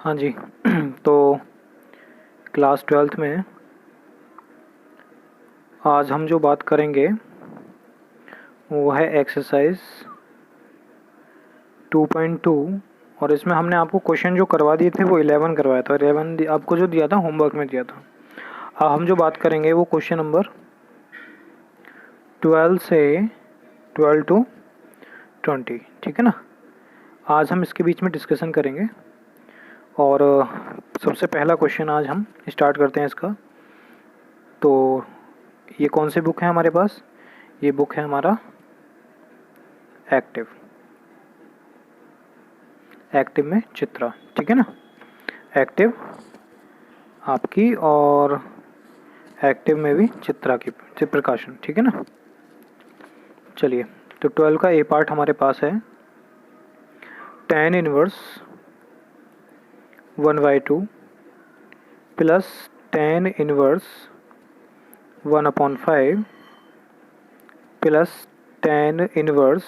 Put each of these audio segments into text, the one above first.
हाँ जी। तो class 12th में आज हम जो बात करेंगे वो है एक्सरसाइज 2.2 और इसमें हमने आपको क्वेश्चन जो करवा दिए थे वो 11 करवाया था। 11 आपको जो दिया था होमवर्क में दिया था। अब हम जो बात करेंगे वो क्वेश्चन नंबर 12 से 12 to 20, ठीक है ना। आज हम इसके बीच में डिस्कशन करेंगे और सबसे पहला क्वेश्चन आज हम स्टार्ट करते हैं इसका। तो ये कौन सी बुक है हमारे पास? ये बुक है हमारा एक्टिव में चित्रा, ठीक है ना। एक्टिव आपकी और एक्टिव में भी चित्रा की चित्रप्रकाशन, ठीक है ना। चलिए, तो 12 का ए पार्ट हमारे पास है tan inverse 1/2 plus tan inverse 1/5 plus tan inverse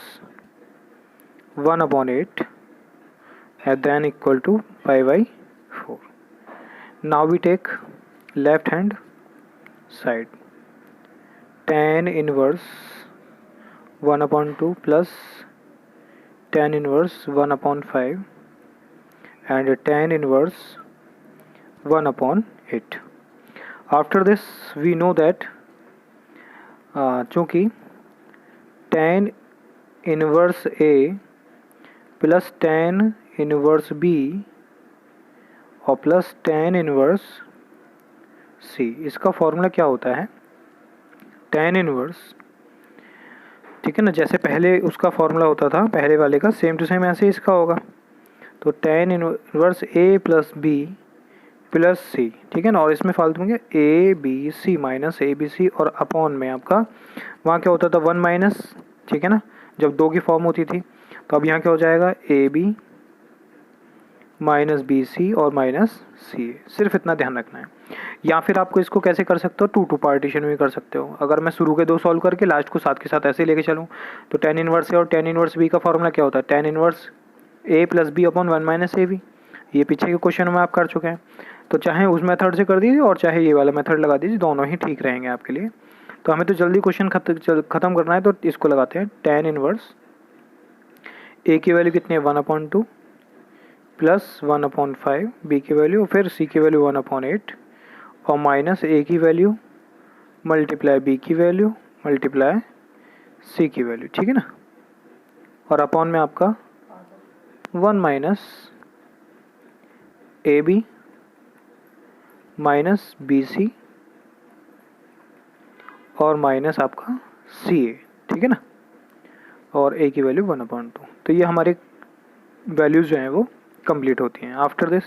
1/8 and then equal to pi/4. Now we take left hand side. Tan inverse 1/2 plus tan inverse 1/5 and tan inverse 1/8. After this we know that चूँकि tan inverse A plus tan inverse B और plus tan inverse C, इसका formula क्या होता है? tan inverse, ठीक है ना। जैसे पहले उसका फॉर्मूला होता था पहले वाले का, सेम टू सेम ऐसे इसका होगा। तो tan inverse A plus B plus C, ठीक है ना। और इसमें फालतू में क्या ABC माइनस ABC और अपॉन में आपका वहाँ क्या होता था 1 माइनस, ठीक है ना, जब 2 की फॉर्म होती थी। तो अब यहाँ क्या हो जाएगा AB माइनस BC और माइनस CA, सिर्फ इतना ध्यान रखना है। या फिर आपको इसको कैसे कर सकते हो, 2 पार्टीशन में कर सकते हो। अगर मैं शुरू के 2 सॉल्व करके लास्ट को साथ के साथ ऐसे लेके चलूँ तो tan इनवर्स A और tan इनवर्स B का फॉर्मूला क्या होता है? tan inverse A plus B upon 1 minus AB। ये पीछे के क्वेश्चन में आप कर चुके हैं। तो चाहे उस मेथड से कर दीजिए और चाहे ये वाला मेथड लगा दीजिए, दोनों ही ठीक रहेंगे आपके लिए। तो हमें तो जल्दी क्वेश्चन ख़त्म करना है, तो इसको लगाते हैं। tan इनवर्स A की वैल्यू कितनी है 1/2 प्लस 1/5 B की वैल्यू, फिर C की वैल्यू 1/8 और माइनस A की वैल्यू मल्टीप्लाई B की वैल्यू मल्टीप्लाई C की वैल्यू, ठीक है ना। और अपॉन में आपका 1 माइनस AB माइनस BC और माइनस आपका CA, ठीक है ना। और A की वैल्यू 1/2। तो ये हमारे वैल्यूज़ जो हैं वो कंप्लीट होती हैं। After this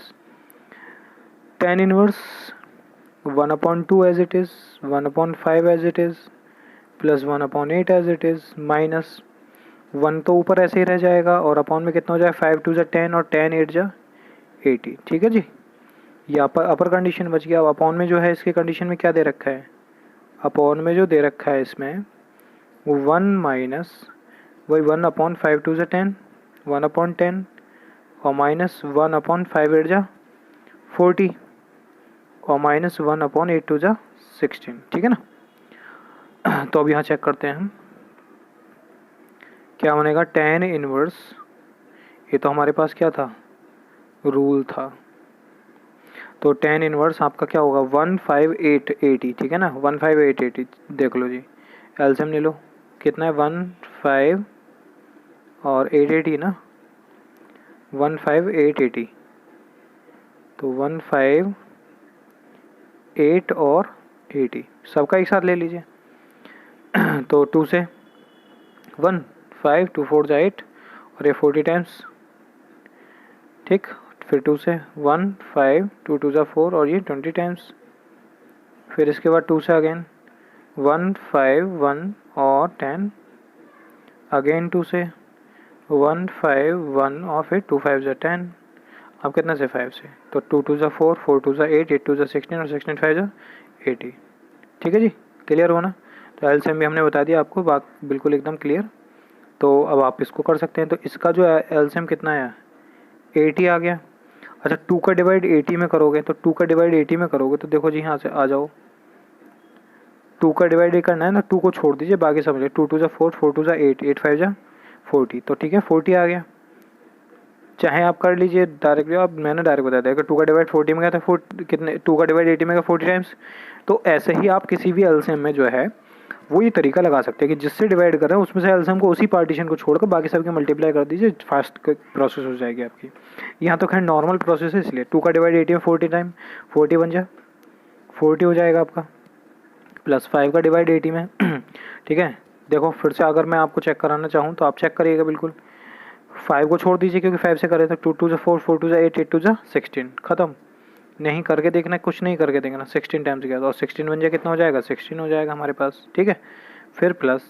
tan inverse 1/2 as it is, 1/5 as it is, plus 1/8 as it is, minus 1 तो ऊपर ऐसे ही रह जाएगा और अपॉन में कितना हो जाए 5 2 10 और 10 8 80, ठीक है जी। ये अपर कंडीशन बच गया। अब अपॉन में जो है इसके कंडीशन में क्या दे रखा है? अपॉन में जो दे रखा है इसमें वो 1 माइनस वही 1/5 2 10 1/10 और माइनस 1/5 8 40 और माइनस 1/8 2 16, ठीक है ना। तो अब यहाँ चेक करते हैं हम क्या बनेगा। tan इनवर्स, ये तो हमारे पास क्या था, रूल था। तो tan इनवर्स आपका क्या होगा 15880, ठीक है ना। 15880 देख लो जी, एलसीएम ले लो। कितना है 15 और 880 ना, 15880। तो 158 और 80 सबका एक साथ ले लीजिए। तो 2 से 1 5 2 4 8 और ये 40 टाइम्स, ठीक। फिर 2 से 1 5 2 2 4 और ये 20 टाइम्स। फिर इसके बाद 2 से अगेन 1 5 1 और 10, अगेन 2 से 1 5 1 और फिर 2 5 10। अब कितना से 5 से, तो 2 2 4 4 2 8 8 2 16 और 16 5 80, ठीक है जी। क्लियर होना। तो एलसीएम भी हमने बता दिया आपको, बात बिल्कुल एकदम क्लियर। तो अब आप इसको कर सकते हैं। तो इसका जो एलसीएम कितना है 80 आ गया। अच्छा 2 का डिवाइड 80 में करोगे तो 2 का डिवाइड 80 में करोगे तो देखो जी यहाँ से आ जाओ, 2 का डिवाइड ये करना है ना, 2 को छोड़ दीजिए, बाकी समझिए 2 टू जा 4, 4 टू जा 8, 8 5 जा 40, तो ठीक है 40 आ गया। चाहे आप कर लीजिए डायरेक्टली, आप मैंने डायरेक्ट बता दिया कि 2 का डिवाइड 40 में गया था 4 कितने, 2 का डिवाइड 80 में गया 40 टाइम्स। तो ऐसे ही आप किसी भी एलसीएम में जो है वो ये तरीका लगा सकते हैं कि जिससे डिवाइड कर रहे हैं उसमें से एलसीएम को उसी पार्टीशन को छोड़कर बाकी सबके मल्टीप्लाई कर दीजिए, फास्ट प्रोसेस हो जाएगी आपकी। यहाँ तो खैर नॉर्मल प्रोसेस है, इसलिए 2 का डिवाइड 80 में 40 टाइम 40 बन जाए 40 हो जाएगा आपका, प्लस 5 का डिवाइड 80 में ठीक है। देखो फिर से अगर मैं आपको चेक कराना चाहूँ तो आप चेक करिएगा बिल्कुल, 5 को छोड़ दीजिए क्योंकि 5 से करे तो 2 टू जा 4, 4 टू जा 8, 8 टू जा 16, खत्म। नहीं करके देखना, कुछ नहीं करके देखना, 16 टाइम्स गया और 16 बन जाए कितना हो जाएगा, 16 हो जाएगा हमारे पास, ठीक है। फिर प्लस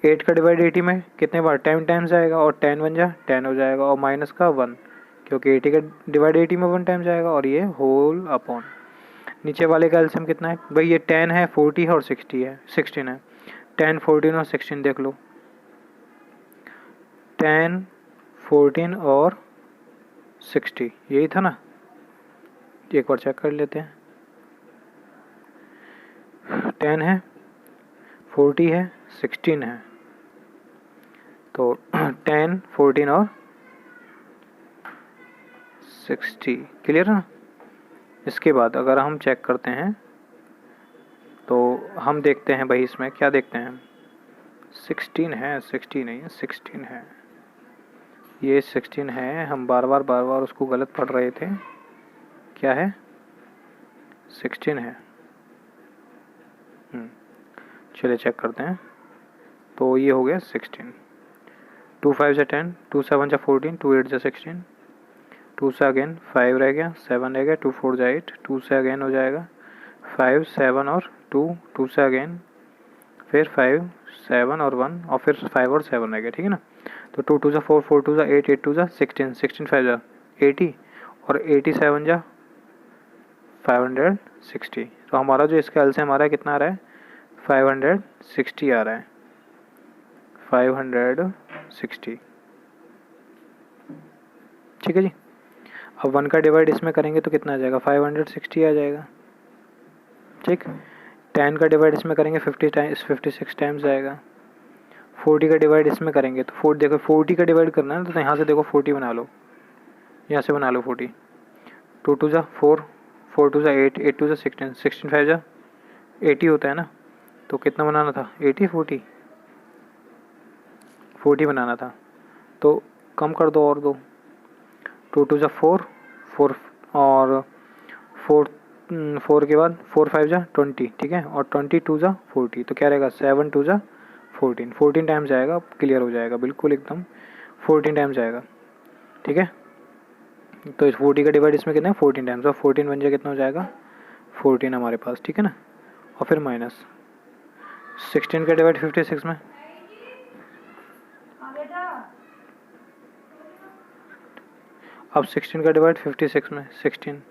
8 का डिवाइड 80 में कितने बार 10 टाइम्स आएगा और 10 बन जाए 10 हो जाएगा, और माइनस का 1 क्योंकि 80 का डिवाइड 80 में 1 टाइम जाएगा, और ये होल अपॉन नीचे वाले का एलसीएम कितना है भाई, ये 10 है 40 है और 60 है 16 है, 10 14 और 16 देख लो, 10 14 और 60 यही था ना, एक बार चेक कर लेते हैं। 10 है 40 है 16 है, तो 10 14 और 60 क्लियर है ना। इसके बाद अगर हम चेक करते हैं तो हम देखते हैं भाई इसमें क्या देखते हैं, 16 है 60 नहीं है 16 है, ये 16 है, हम बार बार उसको गलत पढ़ रहे थे, क्या है 16 है। चलिए चेक करते हैं, तो ये हो गया 16, 2 5 जा 10, 2 7 जा 14, 2 8 जा 16, 2 से अगेन 5 रह गया, 7 रह गया, 2 4 जा 8, 2 से अगेन हो जाएगा 5 7 और 2, 2 से अगेन फिर 5 7 और 1 और फिर 5 और 7 रह गया, ठीक है ना। तो 2 2 जा 4, 4 2 जा 8, 8 2 जा 16, 16 5 जा 80 और 87 जा 560, तो हमारा जो इसका एलसीएम आ रहा है कितना आ रहा है, 560 आ रहा है, 560, ठीक है जी। अब 1 का डिवाइड इसमें करेंगे तो कितना आ जाएगा, 560 आ जाएगा, ठीक। 10 का डिवाइड इसमें करेंगे 56 टाइम्स आएगा। 40 का डिवाइड इसमें करेंगे तो 4 देखो 40 का डिवाइड करना है तो यहाँ से देखो 40 बना लो, यहाँ से बना लो 40, 2 2 जा 4, 4 2 जा 8, 8 2 जा 16, 16 5 जा 80 होता है ना, तो कितना बनाना था 80 40 बनाना था, तो कम कर दो और दो, 2 2 जा 4, 4 और 4 के बाद 4 5 जा 20, ठीक है, और 20 2 जा 40, तो क्या रहेगा 7 2 जा 14, 14 टाइम्स जाएगा, क्लियर हो जाएगा बिल्कुल एकदम 14 टाइम्स जाएगा, ठीक है। तो इस 40 का डिवाइड इसमें कितना है 14 टाइम्स, और 14 बन जाए कितना हो जाएगा 14 हमारे पास, ठीक है ना। और फिर माइनस 16 का डिवाइड 56 में, अब 16 का डिवाइड 56 में 16,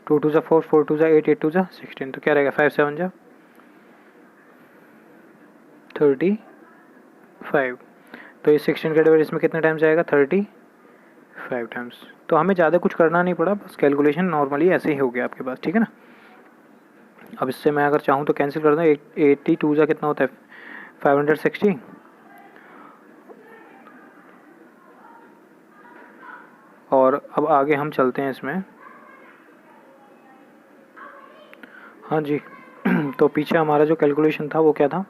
2 2 जा 4, 4 2 जा 8, 8 2 जा 16, तो क्या रहेगा 5 7 जा 35, तो ये 16 का डिवाइड इसमें कितने टाइम्स आएगा 35 टाइम्स। तो हमें ज़्यादा कुछ करना नहीं पड़ा, बस कैलकुलेशन नॉर्मली ऐसे ही हो गया आपके पास, ठीक है ना। अब इससे मैं अगर चाहूँ तो कैंसिल कर दूँ, 82 जा कितना होता है 560, और अब आगे हम चलते हैं इसमें, हाँ जी तो पीछे हमारा जो कैलकुलेशन था वो क्या था,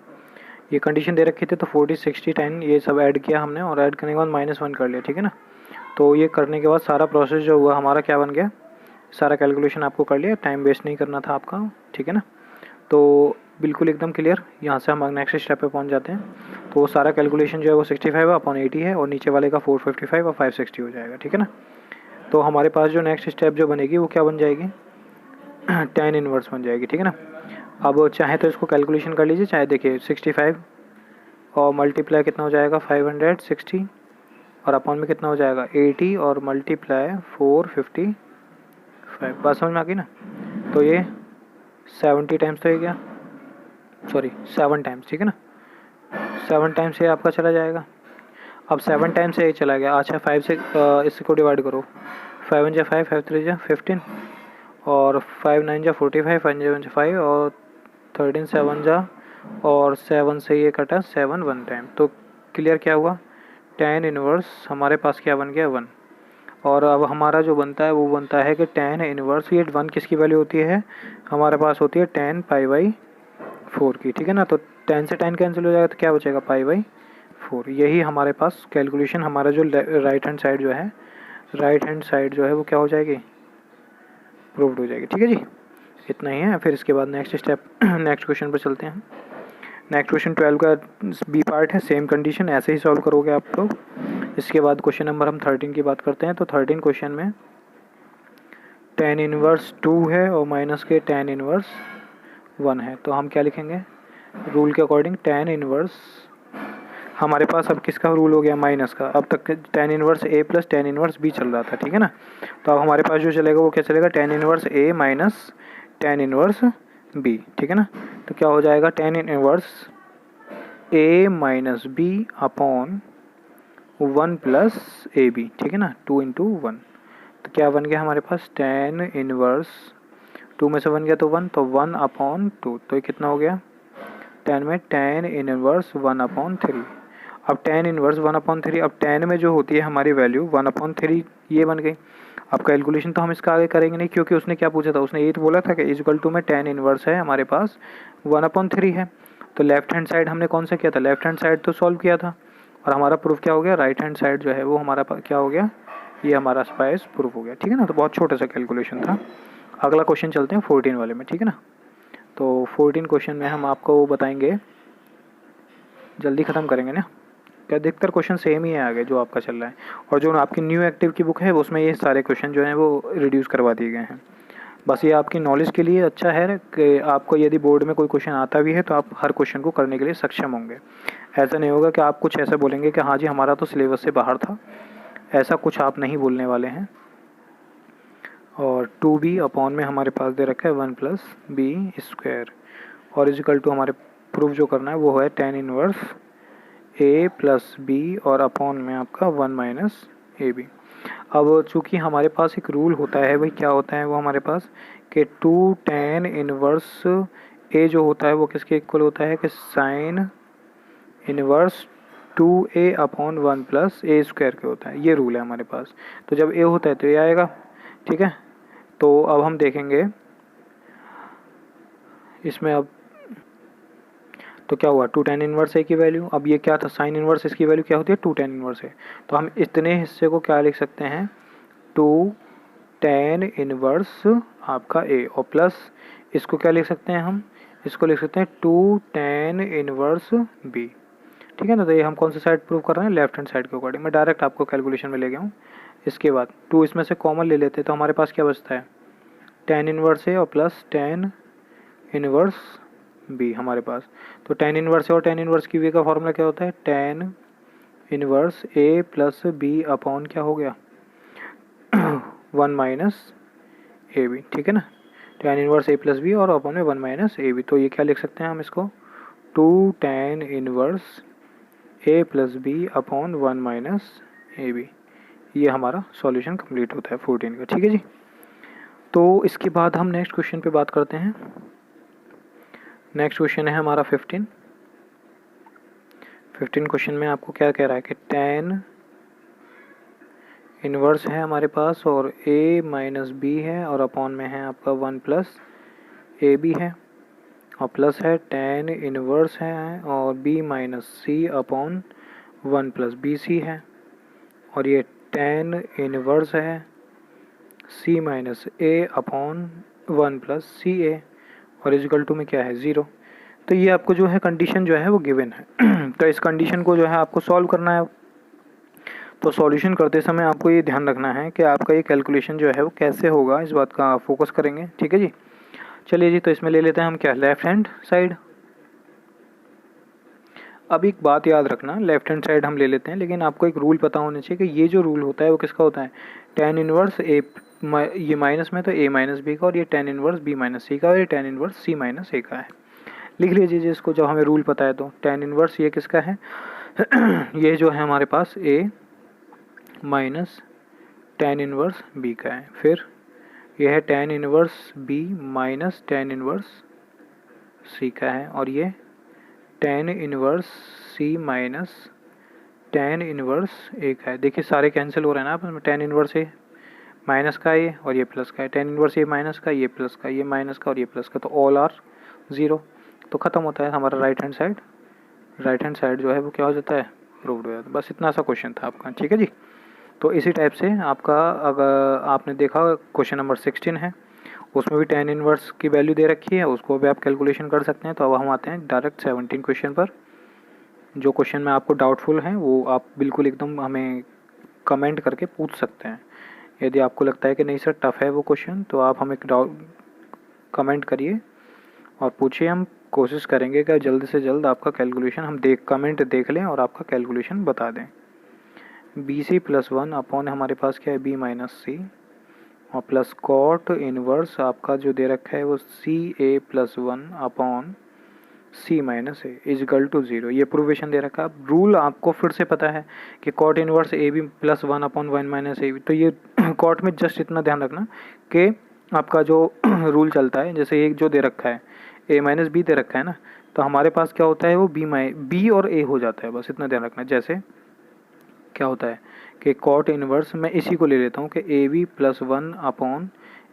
ये कंडीशन दे रखी थी तो 40 60 10 ये सब ऐड किया हमने, और ऐड करने के बाद -1 कर लिया, ठीक है ना। तो ये करने के बाद सारा प्रोसेस जो हुआ हमारा क्या बन गया, सारा कैलकुलेशन आपको कर लिया, टाइम वेस्ट नहीं करना था आपका, ठीक है ना। तो बिल्कुल एकदम क्लियर, यहाँ से हम नेक्स्ट स्टेप पे पहुँच जाते हैं। तो वो सारा कैलकुलेशन जो है वो 65/80 है, और नीचे वाले का 455 और 560 हो जाएगा, ठीक है ना। तो हमारे पास जो नेक्स्ट स्टेप जो बनेगी वो क्या बन जाएगी 10 इनवर्स बन जाएगी, ठीक है ना। अब चाहे तो इसको कैलकुलेशन कर लीजिए, चाहे देखिए 65 और मल्टीप्लाई कितना हो जाएगा 560, और अपॉन में कितना हो जाएगा 80 और मल्टीप्लाई 455, बात समझ में आ गई ना। तो ये 70 टाइम्स तो हो गया, सॉरी 7 टाइम्स, ठीक है ना, 7 टाइम्स ये आपका चला जाएगा। अब 7 टाइम्स से ए चला गया। अच्छा 5 से इसको डिवाइड करो, 5 1 जा 5, 5 3 जा 15 और 5 9 जा 45, 5 7 जा 5 और 13 7 जा और 7 से ये कटा 7 1 टाइम। तो क्लियर क्या हुआ, tan इनवर्स हमारे पास क्या बन गया 1। और अब हमारा जो बनता है वो बनता है कि tan इनवर्स, ये 1 किसकी वैल्यू होती है हमारे पास, होती है tan π/4 की, ठीक है ना। तो tan से tan कैंसिल हो जाएगा तो क्या बचेगा π/4। यही हमारे पास कैलकुलेशन, हमारा जो राइट हैंड साइड जो है, राइट हैंड साइड जो है वो क्या हो जाएगी, प्रूव्ड हो जाएगी, ठीक है जी। इतना ही है। फिर इसके बाद नेक्स्ट स्टेप नेक्स्ट क्वेश्चन पर चलते हैं। नेक्स्ट क्वेश्चन 12 का बी पार्ट है, सेम कंडीशन ऐसे ही सॉल्व करोगे आप लोग। इसके बाद क्वेश्चन नंबर हम 13 की बात करते हैं। तो 13 क्वेश्चन में tan इनवर्स 2 है और माइनस के tan इनवर्स 1 है। तो हम क्या लिखेंगे, रूल के अकॉर्डिंग tan इनवर्स, हमारे पास अब किसका रूल हो गया, माइनस का। अब तक tan inverse a plus tan inverse b चल रहा था, ठीक है ना। तो अब हमारे पास जो चलेगा वो क्या चलेगा, tan inverse a minus tan inverse b, ठीक है ना। तो क्या हो जाएगा, tan inverse a minus b upon 1 plus A B, ठीक है ना, 2 इंटू 1। तो क्या बन गया हमारे पास, tan इनवर्स 2 में से 1 गया तो 1, तो 1 अपॉन 2, तो ये कितना हो गया 10 में tan इनवर्स 1 अपॉन 3। अब tan इनवर्स 1 अपॉन 3, अब tan में जो होती है हमारी वैल्यू 1 अपॉन 3 ये बन गई। अब कैलकुलेशन तो हम इसका आगे करेंगे नहीं, क्योंकि उसने क्या पूछा था, उसने ये तो बोला था कि इक्वल टू में tan इनवर्स है हमारे पास 1 अपॉन 3 है। तो लेफ्ट हैंड साइड हमने कौन सा किया था, लेफ्ट हैंड साइड तो सॉल्व किया था, और हमारा प्रूफ क्या हो गया, राइट हैंड साइड जो है वो हमारा क्या हो गया, ये हमारा स्पाइस प्रूफ हो गया, ठीक है ना। तो बहुत छोटा सा कैलकुलेशन था। अगला क्वेश्चन चलते हैं 14 वाले में, ठीक है ना। तो 14 क्वेश्चन में हम आपको बताएंगे, जल्दी ख़त्म करेंगे ना, क्या अधिकतर क्वेश्चन सेम ही है आगे जो आपका चल रहा है। और जो आपकी न्यू एक्टिव की बुक है उसमें ये सारे क्वेश्चन जो हैं वो रिड्यूस करवा दिए गए हैं। बस ये आपकी नॉलेज के लिए अच्छा है कि आपको यदि बोर्ड में कोई क्वेश्चन आता भी है तो आप हर क्वेश्चन को करने के लिए सक्षम होंगे। ऐसा नहीं होगा कि आप कुछ ऐसा बोलेंगे कि हाँ जी हमारा तो सिलेबस से बाहर था, ऐसा कुछ आप नहीं बोलने वाले हैं। और 2b अपॉन में हमारे पास दे रखा है 1 प्लस बी स्क्वायर, और इजिकल टू हमारे प्रूफ जो करना है वो है tan inverse a plus B और अपॉन में आपका 1 माइनस ए बी। अब चूँकि हमारे पास एक रूल होता है, भाई क्या होता है वो हमारे पास, कि 2 tan इनवर्स a जो होता है वो किसके इक्वल होता है, कि sine inverse 2a upon 1 plus a square के होता है। ये रूल है हमारे पास। तो जब a होता है तो ये आएगा, ठीक है। तो अब हम देखेंगे इसमें, अब तो क्या हुआ 2 tan इनवर्स ए की वैल्यू, अब ये क्या था साइन इनवर्स, इसकी वैल्यू क्या होती है 2 tan इनवर्स है। तो हम इतने हिस्से को क्या लिख सकते हैं, 2 tan इनवर्स आपका ए, और प्लस इसको क्या लिख सकते हैं हम, इसको लिख सकते हैं 2 tan इनवर्स बी, ठीक है ना। तो ये हम कौन सा साइड प्रूव कर रहे हैं, लेफ्ट हैंड साइड के अकॉर्डिंग। मैं डायरेक्ट आपको कैलकुलेशन में ले गया हूँ। इसके बाद 2 इसमें से कॉमन ले लेते हैं तो हमारे पास क्या बचता है, tan इनवर्स ए और प्लस tan इनवर्स बी हमारे पास। तो tan इनवर्स ए और tan इनवर्स की वी का फॉर्मूला क्या होता है, tan इनवर्स ए प्लस बी अपॉन क्या हो गया 1 माइनस ए बी, ठीक है ना। tan इनवर्स ए प्लस बी और अपॉन में 1 माइनस ए बी। तो ये क्या लिख सकते हैं हम इसको, 2 tan इनवर्स ए प्लस बी अपॉन 1 माइनस ए बी। ये हमारा सॉल्यूशन कंप्लीट होता है 14 का, ठीक है जी। तो इसके बाद हम नेक्स्ट क्वेश्चन पे बात करते हैं। नेक्स्ट क्वेश्चन है हमारा 15 क्वेश्चन में आपको क्या कह रहा है कि tan इनवर्स है हमारे पास और a माइनस बी है और अपॉन में है आपका 1 प्लस ए बी है, और प्लस है tan इनवर्स है और b minus c upon 1 plus b c है, और ये tan इनवर्स है c minus a upon 1 plus c a, और इजिकल टू में क्या है 0। तो ये आपको जो है कंडीशन जो है वो गिवन है। तो इस कंडीशन को जो है आपको सॉल्व करना है। तो सॉल्यूशन करते समय आपको ये ध्यान रखना है कि आपका ये कैलकुलेशन जो है वो कैसे होगा, इस बात का फोकस करेंगे, ठीक है जी। चलिए जी, तो इसमें ले लेते हैं हम क्या, लेफ्ट हैंड साइड। अब एक बात याद रखना, लेफ्ट हैंड साइड हम ले लेते हैं, लेकिन आपको एक रूल पता होना चाहिए कि ये जो रूल होता है वो किसका होता है, tan इनवर्स ए, ये माइनस में तो a माइनस बी का, और ये tan इनवर्स b माइनस सी का, और ये tan इनवर्स c माइनस ए का है। लिख लीजिए इसको, जब हमें रूल पता है तो tan इनवर्स ये किसका है ये जो है हमारे पास a minus tan inverse b का है, फिर यह है tan inverse b minus tan inverse c का है, और ये tan inverse c minus tan inverse a का है। देखिए सारे कैंसिल हो रहे हैं ना आपस में, tan इनवर्स a माइनस का ये और ये प्लस का है, tan इनवर्स a माइनस का, ये प्लस का, ये माइनस का और ये प्लस का, तो ऑल आर ज़ीरो, तो ख़त्म होता है हमारा राइट हैंड साइड जो है वो क्या हो जाता है, प्रूव्ड हो जाता है। बस इतना सा क्वेश्चन था आपका, ठीक है जी। तो इसी टाइप से आपका, अगर आपने देखा क्वेश्चन नंबर 16 है, उसमें भी tan इनवर्स की वैल्यू दे रखी है, उसको भी आप कैलकुलेशन कर सकते हैं। तो अब हम आते हैं डायरेक्ट 17 क्वेश्चन पर। जो क्वेश्चन में आपको डाउटफुल हैं वो आप बिल्कुल एकदम हमें कमेंट करके पूछ सकते हैं। यदि आपको लगता है कि नहीं सर टफ़ है वो क्वेश्चन, तो आप हमें कमेंट करिए और पूछिए, हम कोशिश करेंगे कि जल्द से जल्द आपका कैलकुलेशन हम कमेंट देख लें और आपका कैलकुलेशन बता दें। B C plus one upon हमारे पास क्या है, बी माइनस सी, और प्लस कॉट इनवर्स आपका जो दे रखा है वो c a plus one upon c minus a equal to zero, ये प्रूवेशन दे रखा है। रूल आपको फिर से पता है कि cot inverse A B plus one upon one minus A B, तो ये कॉट में जस्ट इतना ध्यान रखना कि आपका जो रूल चलता है, जैसे एक जो दे रखा है ए माइनस बी दे रखा है ना, तो हमारे पास क्या होता है वो बी और ए हो जाता है, बस इतना ध्यान रखना। जैसे क्या होता है कि कॉट इनवर्स, मैं इसी को ले लेता हूँ कि A B plus one upon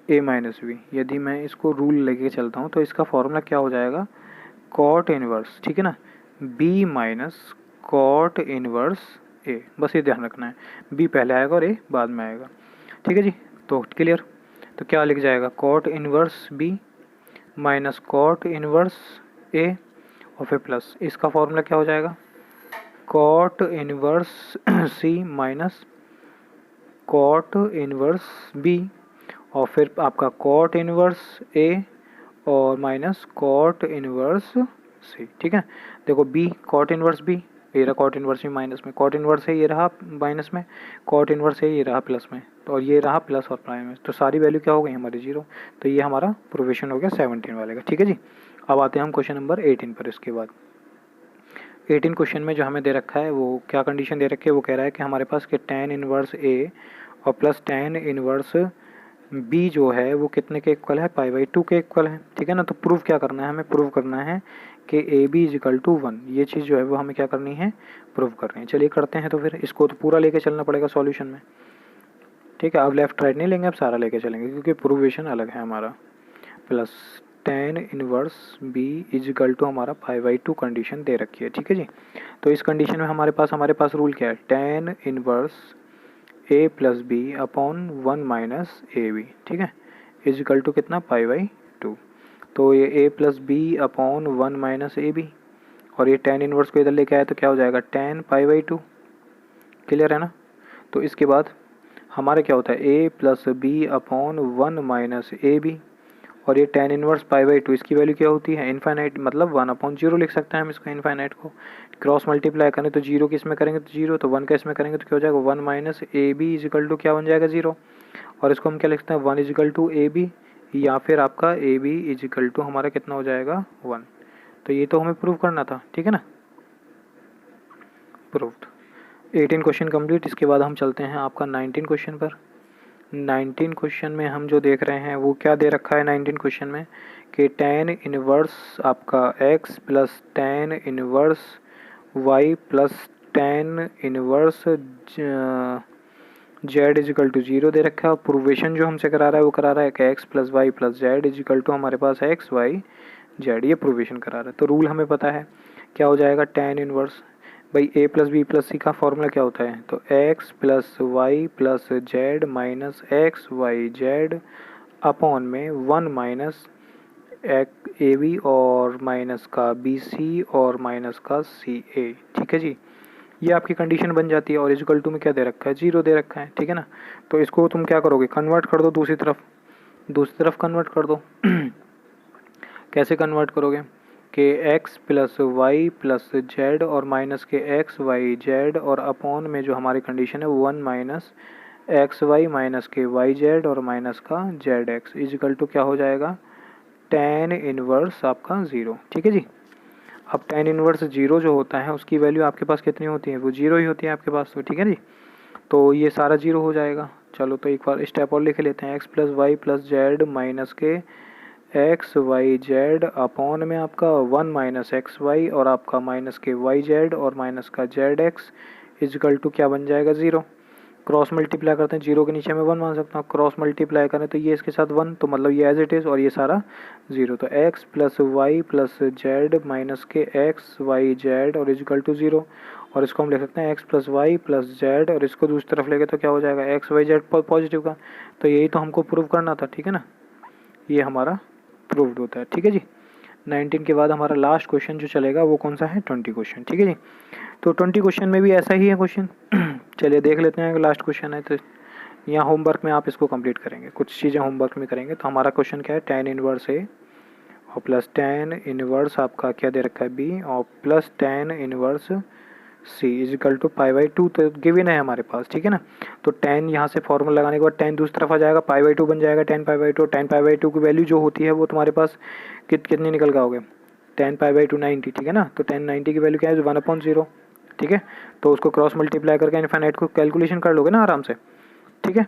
A minus B, यदि मैं इसको रूल लेके चलता हूँ तो इसका फॉर्मूला क्या हो जाएगा, कॉट इनवर्स, ठीक है ना, बी माइनस कॉट इनवर्स ए, बस ये ध्यान रखना है, बी पहले आएगा और ए बाद में आएगा, ठीक है जी। तो क्लियर, तो क्या लिख जाएगा, cot inverse b minus cot inverse a, और फिर प्लस इसका फॉर्मूला क्या हो जाएगा, cot inverse c minus cot inverse b, और फिर आपका कॉट इनवर्स ए और माइनस कॉट इनवर्स सी, ठीक है। देखो बी कॉट इनवर्स बी, ये रहा कॉट इनवर्स बी माइनस में, कॉट इनवर्स है ये रहा माइनस में, कॉट इनवर्स है ये रहा प्लस में, तो और ये रहा प्लस और माइनस, तो सारी वैल्यू क्या हो गई हमारी जीरो। तो ये हमारा प्रोविजन हो गया 17 वाले का, ठीक है जी। अब आते हैं हम क्वेश्चन नंबर 18 पर। इसके बाद 18 क्वेश्चन में जो हमें दे रखा है वो क्या कंडीशन दे रखी है, वो कह रहा है कि हमारे पास कि tan इनवर्स ए और प्लस tan इनवर्स बी जो है वो कितने के इक्वल है, पाई बाई टू के इक्वल है, ठीक है ना। तो प्रूव क्या करना है, हमें प्रूव करना है कि A B is equal to one, ये चीज़ जो है वो हमें क्या करनी है, प्रूव करनी है। चलिए करते हैं, तो फिर इसको तो पूरा लेके चलना पड़ेगा सॉल्यूशन में, ठीक है। अब लेफ्ट राइट नहीं लेंगे, अब सारा लेके चलेंगे क्योंकि प्रूवेशन अलग है हमारा। Plus tan inverse b is equal to हमारा पाई बाई टू कंडीशन दे रखी है, ठीक है जी। तो इस कंडीशन में हमारे पास रूल क्या है, tan inverse A plus B upon one minus A B, ठीक है, इज इक्वल टू कितना, पाई बाई टू। तो ये a plus B upon one minus A b, और ये tan इनवर्स को इधर लेके आया तो क्या हो जाएगा, tan pi by two, clear है ना। तो इसके बाद हमारे क्या होता है, a plus B upon one minus A b, और ये tan inverse pi by two, इसकी वैल्यू क्या होती है, इनफाइनाइट, मतलब वन अपॉन जीरो लिख सकते हैं हम इसको, इनफाइनाइट को क्रॉस मल्टीप्लाई करें तो जीरो की इसमें करेंगे तो जीरो, तो वन का इसमें करेंगे तो क्या हो जाएगा, one minus A B is equal to क्या बन जाएगा, जीरो। और इसको हम क्या लिख सकते हैं, one is equal to a b, या फिर आपका a B is equal to हमारा कितना हो जाएगा, वन। तो ये तो हमें प्रूव करना था, ठीक है ना, प्रूव्ड। 18 question complete. इसके बाद हम चलते हैं आपका 19 क्वेश्चन पर। 19 क्वेश्चन में हम जो देख रहे हैं वो क्या दे रखा है 19 क्वेश्चन में, कि tan इनवर्स आपका x plus tan inverse y plus tan inverse z equal to zero दे रखा है। और प्रूवेशन जो हमसे करा रहा है वो करा रहा है कि x plus y plus z is equal to हमारे पास है एक्स वाई जेड, ये प्रूवेशन करा रहा है। तो रूल हमें पता है क्या हो जाएगा, tan इनवर्स भाई a plus b plus c का फॉर्मूला क्या होता है, तो x plus y plus z minus x y z upon में वन माइनस ए बी और माइनस का बी सी और माइनस का सी ए, ठीक है जी। ये आपकी कंडीशन बन जाती है। और इजिकल टू में क्या दे रखा है, जीरो दे रखा है, ठीक है ना। तो इसको तुम क्या करोगे, कन्वर्ट कर दो दूसरी तरफ कन्वर्ट कर दो। कैसे कन्वर्ट करोगे कि x plus y plus z और माइनस के एक्स वाई जेड और अपॉन में जो हमारी कंडीशन है one minus x y minus के वाई जेड और माइनस का जेड एक्स इजिकल टू क्या हो जाएगा, tan इनवर्स आपका ज़ीरो, ठीक है जी। अब tan इनवर्स 0 जो होता है उसकी वैल्यू आपके पास कितनी होती है, वो 0 ही होती है आपके पास, तो ठीक है जी। तो ये सारा 0 हो जाएगा। चलो तो एक बार स्टेप और लिख लेते हैं, x plus y plus z minus के एक्स वाई जेड अपॉन में आपका 1 माइनस एक्स वाई और आपका माइनस के वाई जेड और माइनस का जेड एक्स इजकल टू क्या बन जाएगा 0। क्रॉस मल्टीप्लाई करते हैं, 0 के नीचे मैं 1 मान सकता हूँ, क्रॉस मल्टीप्लाई करें तो ये इसके साथ 1, तो मतलब ये एज इट इज़ और ये सारा 0। तो x plus y plus z minus के एक्स वाई जेड और इजकल टू 0। और इसको हम लिख सकते हैं x plus y plus z और इसको दूसरी तरफ लेके तो क्या हो जाएगा एक्स वाई जेड पॉजिटिव का। तो यही तो हमको प्रूव करना था, ठीक है ना, ये हमारा प्रूव्ड होता है, ठीक है जी। 19 के बाद हमारा लास्ट क्वेश्चन जो चलेगा वो कौन सा है, 20 क्वेश्चन, ठीक है जी। तो 20 क्वेश्चन में भी ऐसा ही है क्वेश्चन। चलिए देख लेते हैं, लास्ट क्वेश्चन है तो यहाँ होमवर्क में आप इसको कंप्लीट करेंगे, कुछ चीज़ें होमवर्क में करेंगे। तो हमारा क्वेश्चन क्या है, tan इनवर्स ए और प्लस tan इनवर्स आपका क्या दे रखा है बी और plus tan inverse c is equal to pi by 2, तो गिवन है हमारे पास, ठीक है ना। तो tan यहाँ से फॉर्मूला लगाने के बाद tan दूसरी तरफ आ जाएगा, पाई बाई 2 बन जाएगा, tan pi by 2। tan pi by 2 की वैल्यू जो होती है वो तुम्हारे पास कितनी निकल के आओगे, tan पाई बाई 2 90, ठीक है ना। तो tan 90 की वैल्यू क्या है 1/0, ठीक है। तो उसको क्रॉस मल्टीप्लाई करके इनफाइनाइट को कैलकुलेशन कर लोगे ना आराम से, ठीक है।